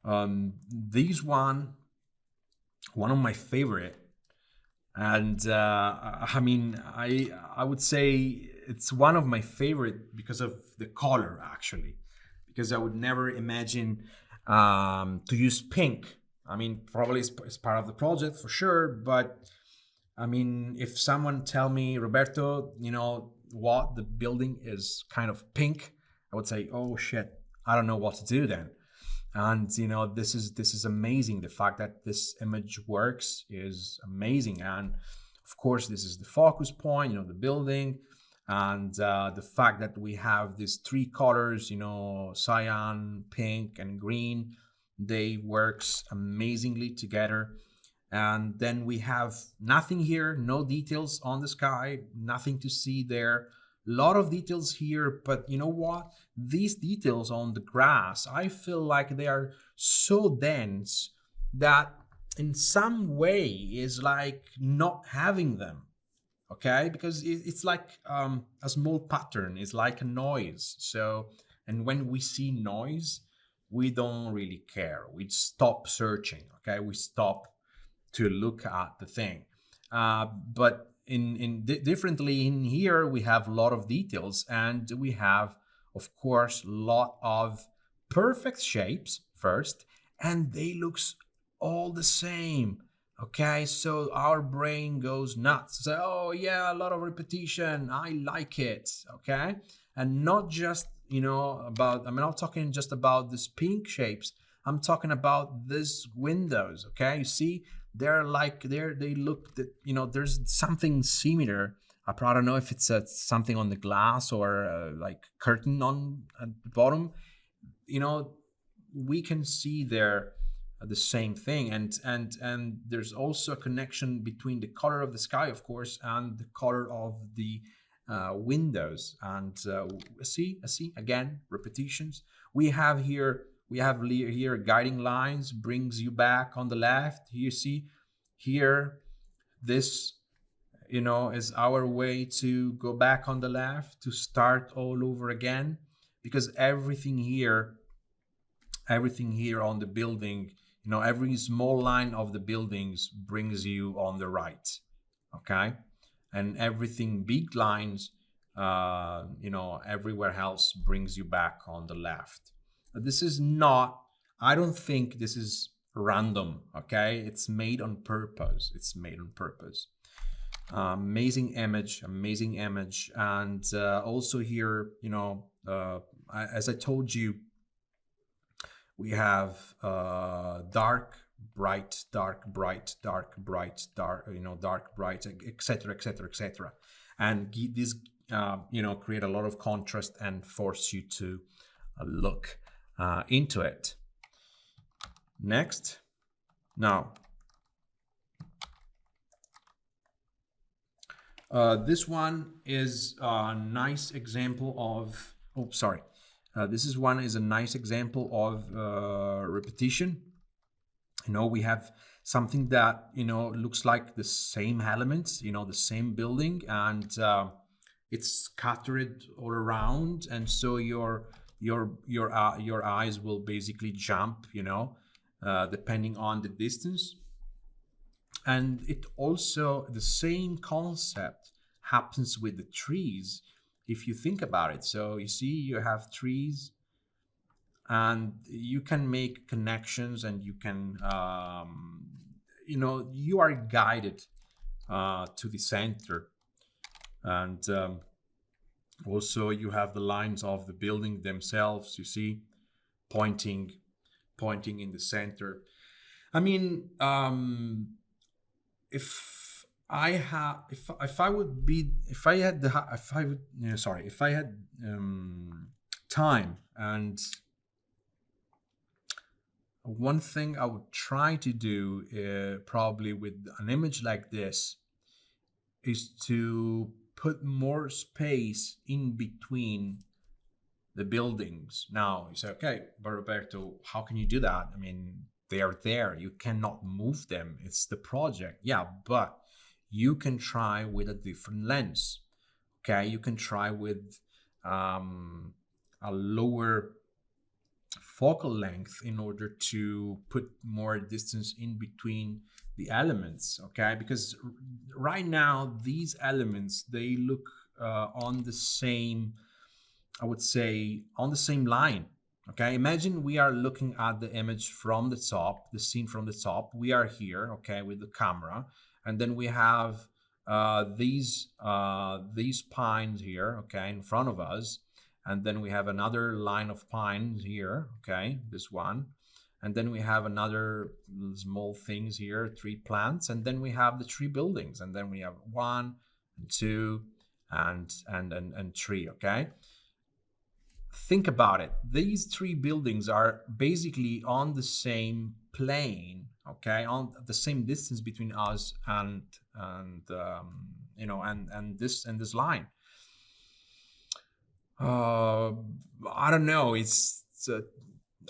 These one of my favorite, and I mean, I would say it's one of my favorite because of the color, actually, because I would never imagine to use pink. I mean, probably it's part of the project for sure, but I mean, if someone tell me, Roberto, what the building is kind of pink, I would say, oh shit, I don't know what to do then. And this is amazing. The fact that this image works is amazing, and of course, this is the focus point, the building, and the fact that we have these three colors, cyan, pink, and green, they works amazingly together. And then we have nothing here, no details on the sky, nothing to see there. A lot of details here, but you know what? These details on the grass, I feel like they are so dense that in some way is like not having them. Okay, because it's like a small pattern, it's like a noise. So, and when we see noise, we don't really care, we stop searching. Okay, we stop to look at the thing. But differently in here, we have a lot of details, and we have, of course, a lot of perfect shapes first, and they looks all the same. Okay, so our brain goes nuts. So, oh yeah, a lot of repetition. I like it. Okay, and not just about. I'm not talking just about these pink shapes. I'm talking about these windows. Okay, you see, they look that there's something similar. I don't know if it's something on the glass or like curtain on at the bottom. you know we can see there the same thing, and there's also a connection between the color of the sky, of course, and the color of the windows. And see again repetitions. We have here guiding lines brings you back on the left. You see here, this is our way to go back on the left, to start all over again, because everything here on the building, every small line of the buildings brings you on the right. Okay, and everything big lines, everywhere else brings you back on the left. This is not, I don't think this is random. Okay, it's made on purpose. It's made on purpose. Amazing image. And also here, as I told you, we have dark, bright, dark, bright, dark, bright, dark, dark, bright, etc., etc., etc. And this, create a lot of contrast and force you to look into it. Next. Now, this one is a nice example of. Oh, sorry. This is one is a nice example of repetition. We have something that looks like the same elements, the same building, and it's scattered all around, and so your eyes will basically jump, depending on the distance. And it also, the same concept happens with the trees, if you think about it. So you see, you have trees, and you can make connections, and you can you are guided to the center. And also you have the lines of the building themselves, you see, pointing in the center. I mean, if I would be if I had the if I would sorry if I had time, and one thing I would try to do, probably with an image like this, is to put more space in between the buildings. Now you say, okay, but Roberto, how can you do that? I mean, they are there, you cannot move them, it's the project. Yeah, but you can try with a different lens. Okay, you can try with a lower focal length in order to put more distance in between the elements, okay? Because right now these elements, they look on the same, I would say, on the same line. Okay, imagine we are looking at the image from the top, the scene from the top. We are here, okay, with the camera, and then we have these pines here, okay, in front of us, and then we have another line of pines here, okay, this one, and then we have another small things here, three plants, and then we have the three buildings, and then we have one and two and three, okay. Think about it. These three buildings are basically on the same plane, okay, on the same distance between us and this line. I don't know.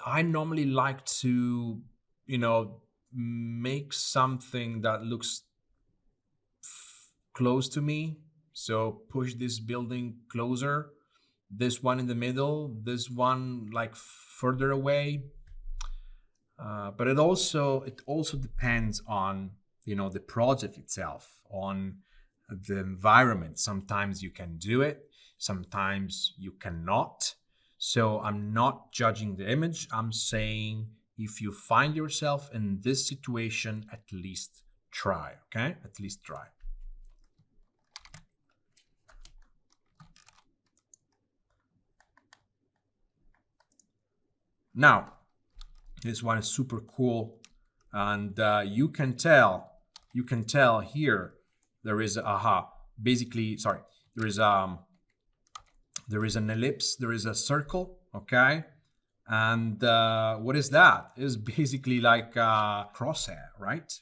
I normally like to, make something that looks close to me. So push this building closer, this one in the middle, this one like further away. But it also depends on the project itself, on the environment. Sometimes you can do it, sometimes you cannot. So I'm not judging the image. I'm saying if you find yourself in this situation, at least try. Okay, at least try. Now, this one is super cool, and you can tell here there is basically, sorry, there is an ellipse, there is a circle, okay, and what is that? Is basically like a crosshair, right?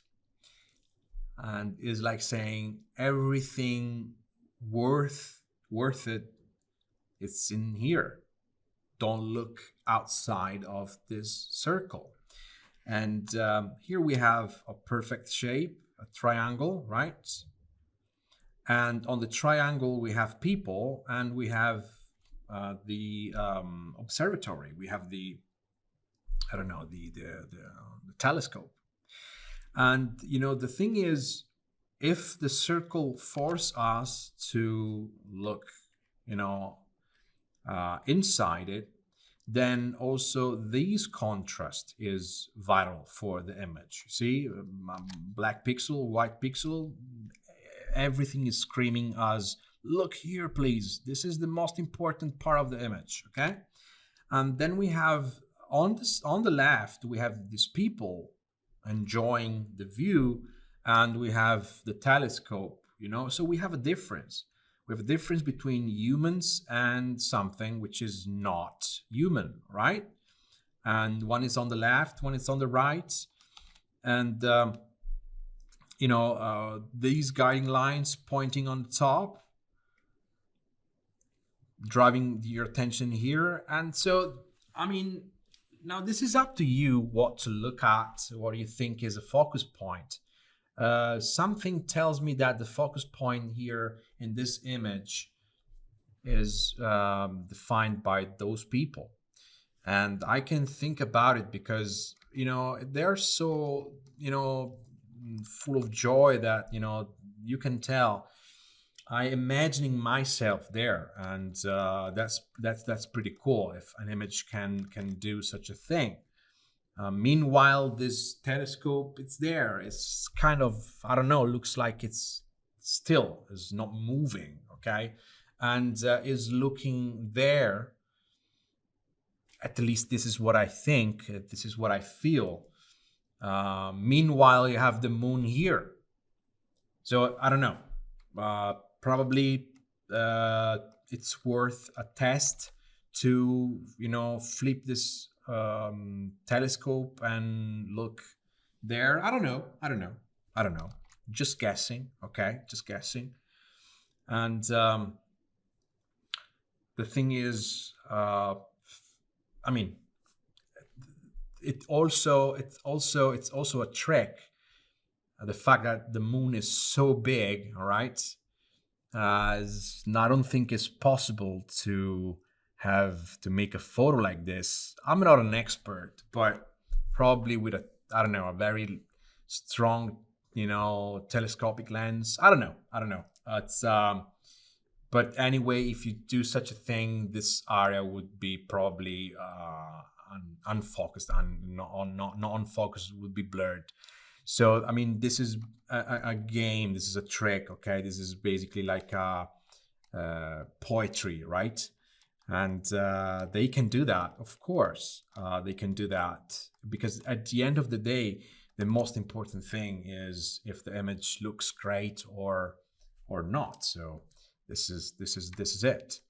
And is like saying everything worth it, it's in here. Don't look outside of this circle. And here we have a perfect shape, a triangle, right? And on the triangle, we have people, and we have the observatory. We have the telescope. And the thing is, if the circle forces us to look, inside it, then also this contrast is vital for the image. See, black pixel, white pixel, everything is screaming us, look here, please. This is the most important part of the image, okay? And then we have on the left, we have these people enjoying the view, and we have the telescope, so we have a difference. We have a difference between humans and something which is not human, right? And one is on the left, one is on the right. And, these guiding lines pointing on the top, driving your attention here. And so, now this is up to you what to look at, what do you think is a focus point. Something tells me that the focus point here in this image is defined by those people. And I can think about it because, they're so, full of joy that, you can tell. I imagining myself there, and that's pretty cool if an image can do such a thing. Meanwhile, this telescope, it's there. It's kind of, I don't know, looks like it's still, is not moving, okay? And is looking there. At least this is what I think. This is what I feel. Meanwhile, you have the moon here. So, I don't know. Probably it's worth a test to, flip this telescope and look there. I don't know. Just guessing, okay? Just guessing. And the thing is, it's also a trick. The fact that the moon is so big, all right? I don't think it's possible to have to make a photo like this. I'm not an expert, but probably with a, I don't know, a very strong, telescopic lens. I don't know. It's But anyway, if you do such a thing, this area would be probably unfocused, and not unfocused, would be blurred. So I mean, this is a game. This is a trick. Okay, this is basically like poetry, right? And they can do that, of course. They can do that because at the end of the day, the most important thing is if the image looks great or not. So this is it.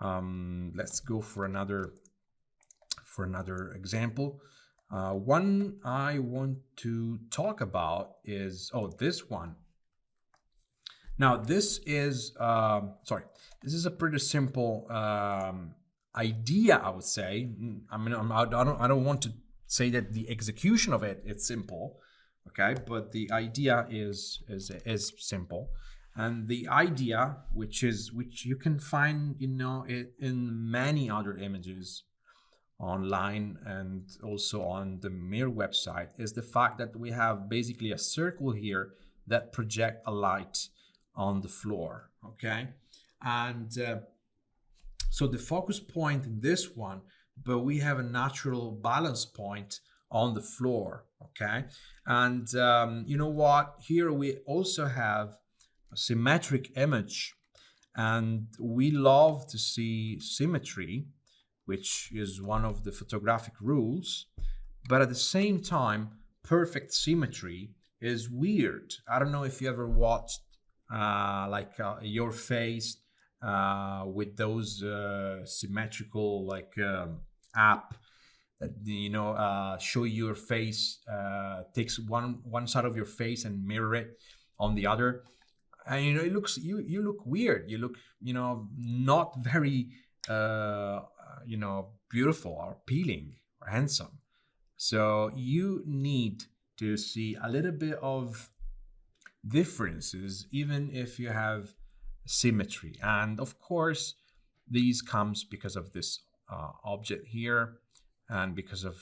Let's go for another example. One I want to talk about is, this one. Now this is this is a pretty simple idea, I would say. I mean, I don't want to say that the execution of it's simple, okay, but the idea is simple. And the idea, which you can find, in many other images online and also on the Mir website, is the fact that we have basically a circle here that project a light on the floor, okay? And so the focus point in this one, but we have a natural balance point on the floor, okay? And you know what? Here we also have a symmetric image, and we love to see symmetry, which is one of the photographic rules. But at the same time, perfect symmetry is weird. I don't know if you ever watched Your Face with those symmetrical app that show your face, takes one side of your face and mirror it on the other, and it looks, you look weird, you look not very beautiful or appealing or handsome. So you need to see a little bit of differences even if you have symmetry. And of course these comes because of this object here, and because of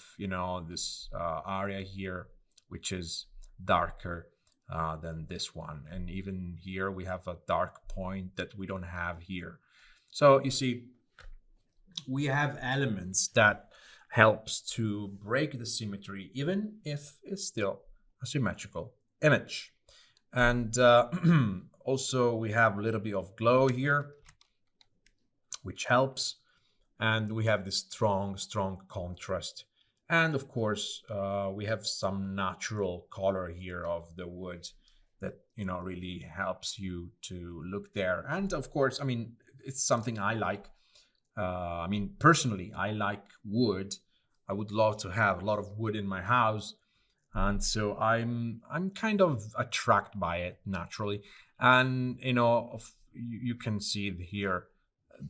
this area here, which is darker than this one. And even here we have a dark point that we don't have here. So you see, we have elements that helps to break the symmetry even if it's still a symmetrical image. And also we have a little bit of glow here, which helps. And we have this strong contrast. And of course, we have some natural color here of the wood that really helps you to look there. And of course, I mean, it's something I like. Personally, I like wood. I would love to have a lot of wood in my house, and so I'm kind of attracted by it naturally. And you can see here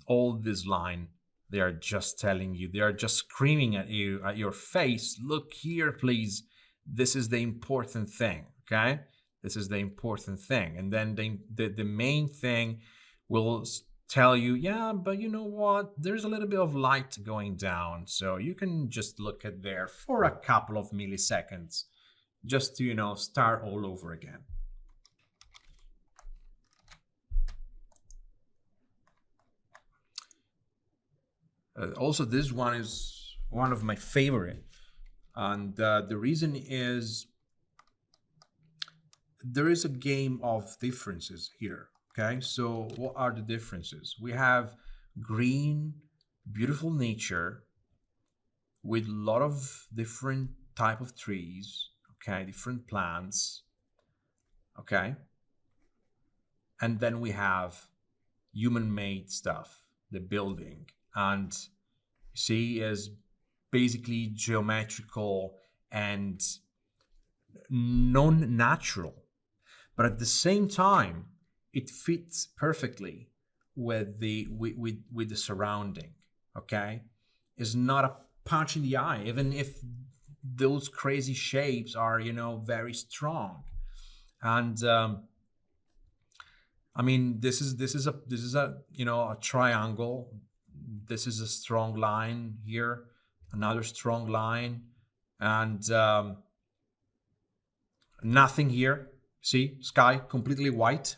all this line. They are just telling you, they are just screaming at you, at your face, look here, please. This is the important thing, okay? This is the important thing. And then the main thing will tell you, yeah, but you know what? There's a little bit of light going down. So you can just look at there for a couple of milliseconds just to, start all over again. Also, this one is one of my favorite, and the reason is there is a game of differences here. Okay, so what are the differences? We have green, beautiful nature with a lot of different type of trees. Okay, different plants. Okay, and then we have human-made stuff, the building. And see, is basically geometrical and non-natural, but at the same time it fits perfectly with the surrounding. Okay, it's not a punch in the eye, even if those crazy shapes are very strong. And this is a triangle this is a strong line here, another strong line, and nothing here. See, sky completely white.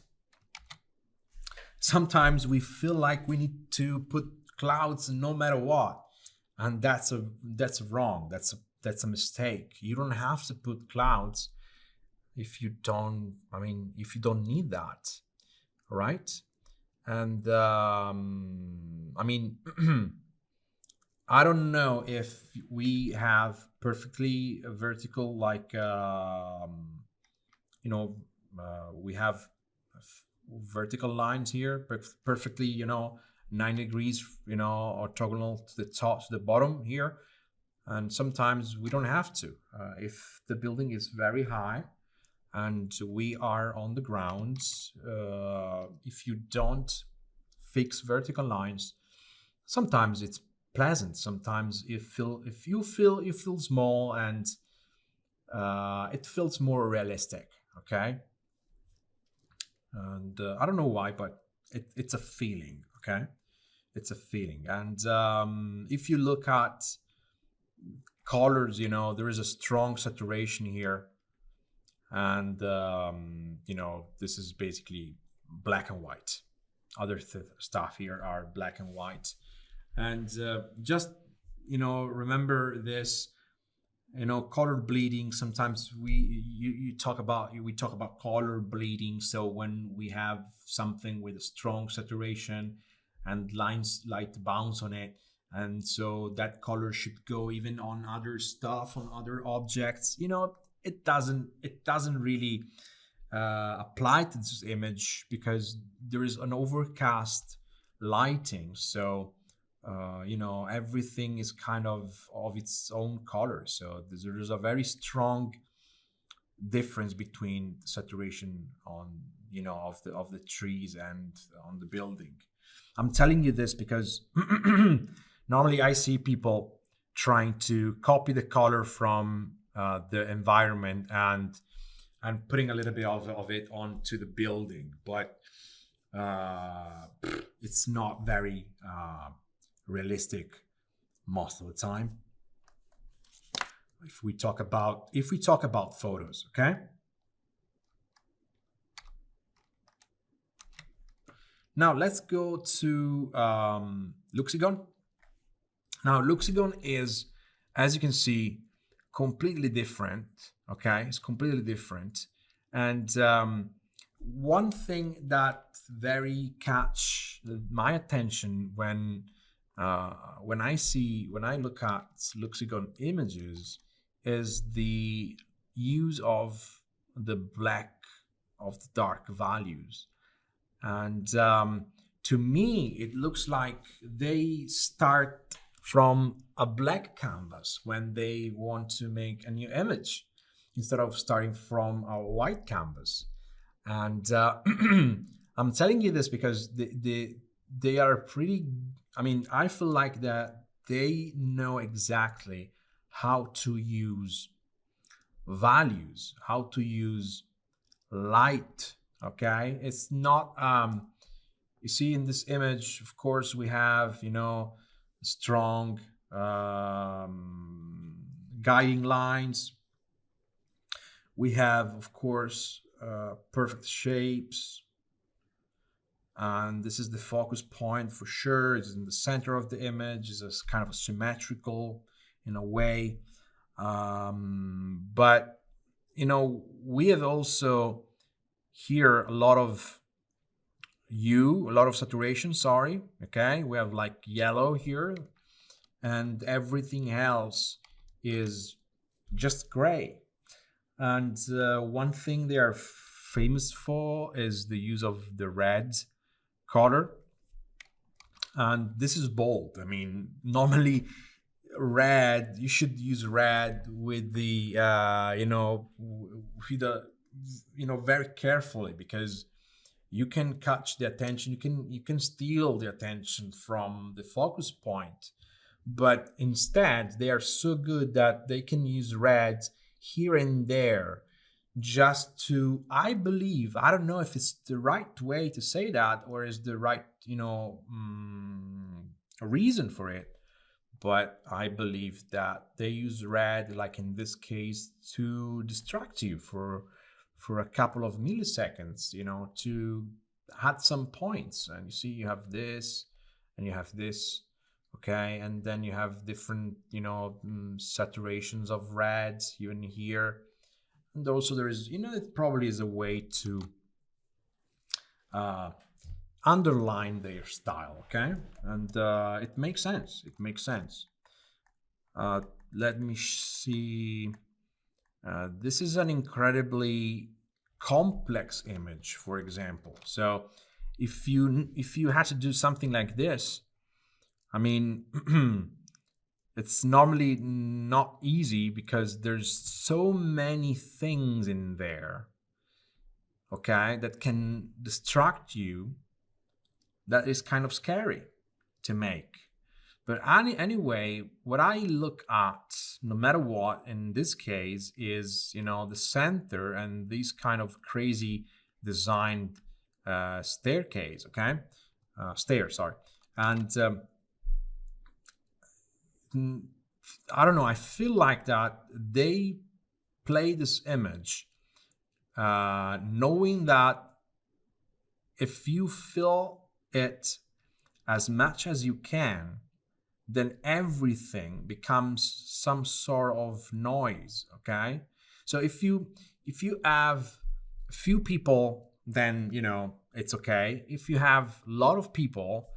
Sometimes we feel like we need to put clouds no matter what, and that's wrong. That's a mistake. You don't have to put clouds if you don't. I mean, if you don't need that, right? And I mean, I don't know if we have perfectly vertical, like you know, we have vertical lines here, perfectly, 9 degrees, orthogonal to the top, to the bottom here. And sometimes we don't have to. If the building is very high and we are on the ground, if you don't fix vertical lines, sometimes it's pleasant. Sometimes if you feel small, and it feels more realistic. Okay, and I don't know why, but it's a feeling. Okay, it's a feeling. And if you look at colors, there is a strong saturation here, and this is basically black and white. Other stuff here are black and white, and just remember this. Color bleeding. Sometimes we talk about color bleeding. So when we have something with a strong saturation and light bounce on it, and so that color should go even on other stuff, on other objects, it doesn't really apply to this image, because there is an overcast lighting. So everything is kind of its own color. So there's a very strong difference between saturation on of the trees and on the building. I'm telling you this because normally I see people trying to copy the color from the environment and putting a little bit of it onto the building, but it's not very realistic most of the time. If we talk about photos, okay? Now let's go to Luxigone. Now Luxigone is, as you can see, completely different. Okay, it's completely different. And one thing that very catch my attention when I look at Luxigone images is the use of the black, of the dark values. And to me, it looks like they start from a black canvas when they want to make a new image, instead of starting from a white canvas. And I'm telling you this because they are pretty. I mean, I feel like that they know exactly how to use values, how to use light. Okay, it's not. You see in this image, of course, we have strong guiding lines. We have, of course, perfect shapes. And this is the focus point for sure. It's in the center of the image. It's kind of symmetrical in a way. But, we have also here a lot of a lot of saturation, sorry. Okay, we have like yellow here, and everything else is just gray. And one thing they are famous for is the use of the red color. And this is bold. I mean, normally red, you should use red with the, with the, very carefully, because you can catch the attention. You can steal the attention from the focus point. But instead, they are so good that they can use red here and there, just to, I believe, I don't know if it's the right way to say that, or is the right a reason for it, but I believe that they use red, like in this case, to distract you for a couple of milliseconds, to add some points. And you see, you have this, and you have this, okay, and then you have different, saturations of red even here, and also there is, it probably is a way to uh, underline their style, okay, and it makes sense. It makes sense. Uh, Let me see. This is an incredibly complex image, for example. So, if you had to do something like this, I mean, it's normally not easy because there's so many things in there, okay, that can distract you. That is kind of scary to make. But anyway, what I look at, no matter what, in this case, is the center and these kind of crazy designed staircase. Okay, stairs. Sorry, and mm, I don't know. I feel like that they play this image, knowing that if you fill it as much as you can, then everything becomes some sort of noise. Okay, so if you have a few people, then it's okay. If you have a lot of people,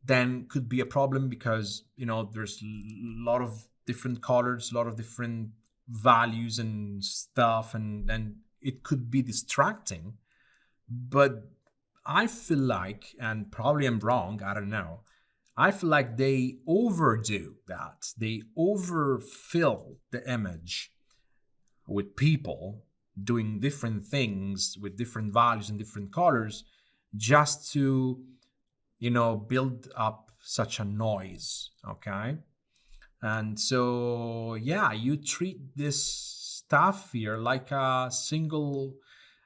then could be a problem because there's a lot of different colors, a lot of different values and stuff, and it could be distracting. But I feel like, and probably I'm wrong, I don't know, I feel like they overdo that. They overfill the image with people doing different things with different values and different colors just to, build up such a noise. Okay. And so, yeah, you treat this stuff here like a single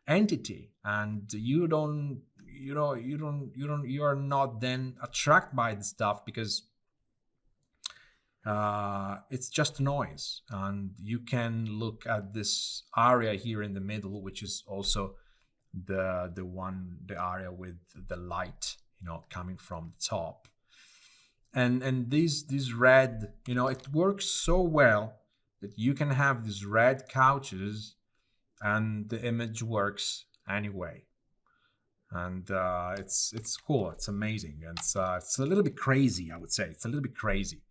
entity, and you are not then attracted by the stuff because it's just noise. And you can look at this area here in the middle, which is also the area with the light, coming from the top. And these red, it works so well that you can have these red couches and the image works anyway. And it's cool. It's amazing. And it's a little bit crazy. I would say it's a little bit crazy.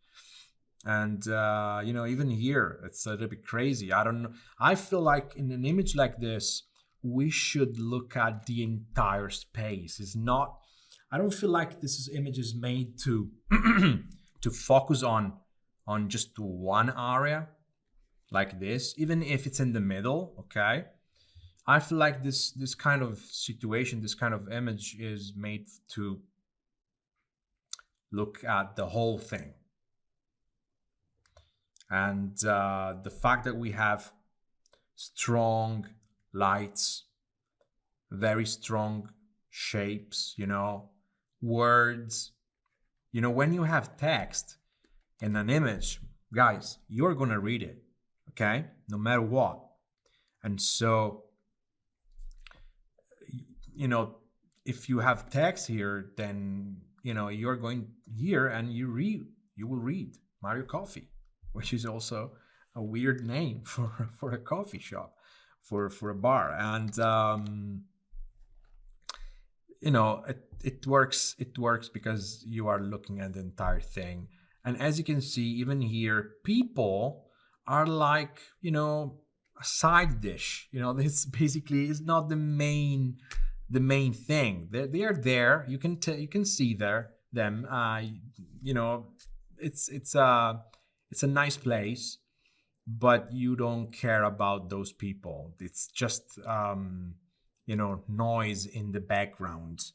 And even here, it's a little bit crazy. I don't know. I feel like in an image like this, we should look at the entire space. It's not. I don't feel like image is made to to focus on just one area like this, even if it's in the middle. Okay, I feel like this kind of situation, this kind of image is made to look at the whole thing. And the fact that we have strong lights, very strong shapes, words, when you have text in an image, guys, you're gonna read it, okay, no matter what. And so, if you have text here, then you're going here and you will read Mario Coffee, which is also a weird name for a coffee shop, for a bar. And it works because you are looking at the entire thing. And as you can see, even here, people are like, a side dish. This basically is not the main thing. They are there. You can see them. It's a nice place, but you don't care about those people. It's just noise in the background.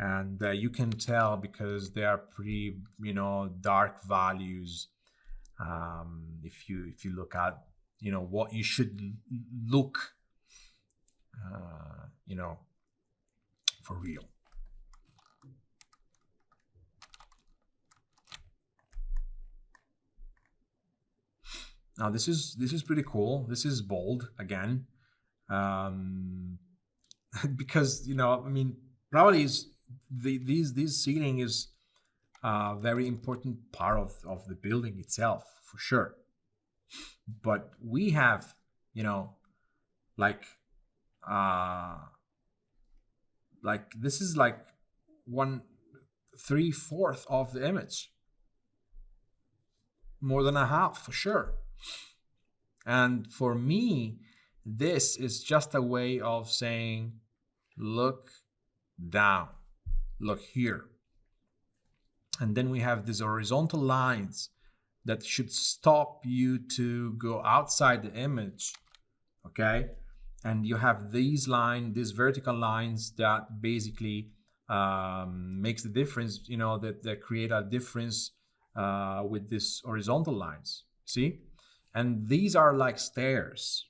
And you can tell because they are pretty dark values. If you look at what you should look for real. Now this is pretty cool. This is bold again, um, because I mean, probably is these ceiling is a very important part of the building itself for sure. But we have, like uh this is like one three-fourth of the image, more than a half for sure. And for me, this is just a way of saying, look down, look here. And then we have these horizontal lines that should stop you to go outside the image, okay? And you have these vertical lines that basically makes the difference, that create a difference with these horizontal lines, see? And these are like stairs,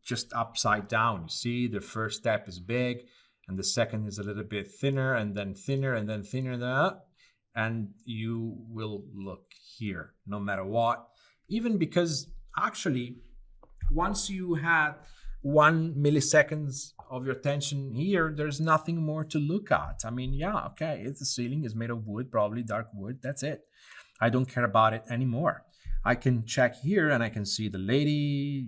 just upside down. You see, the first step is big, and the second is a little bit thinner, and then thinner, and then thinner, and you will look here no matter what. Even because actually, once you had 1 milliseconds of your attention here, there's nothing more to look at. I mean, yeah, okay, it's the ceiling is made of wood, probably dark wood. That's it. I don't care about it anymore. I can check here and I can see the lady,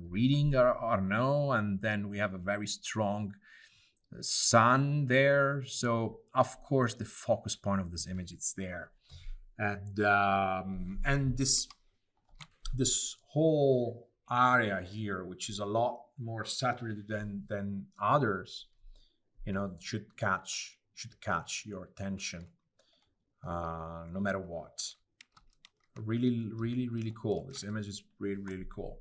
reading or no, and then we have a very strong sun there. So of course the focus point of this image it's there, and this whole area here, which is a lot more saturated than others, should catch your attention, no matter what. Really, really, really cool. This image is really, really cool.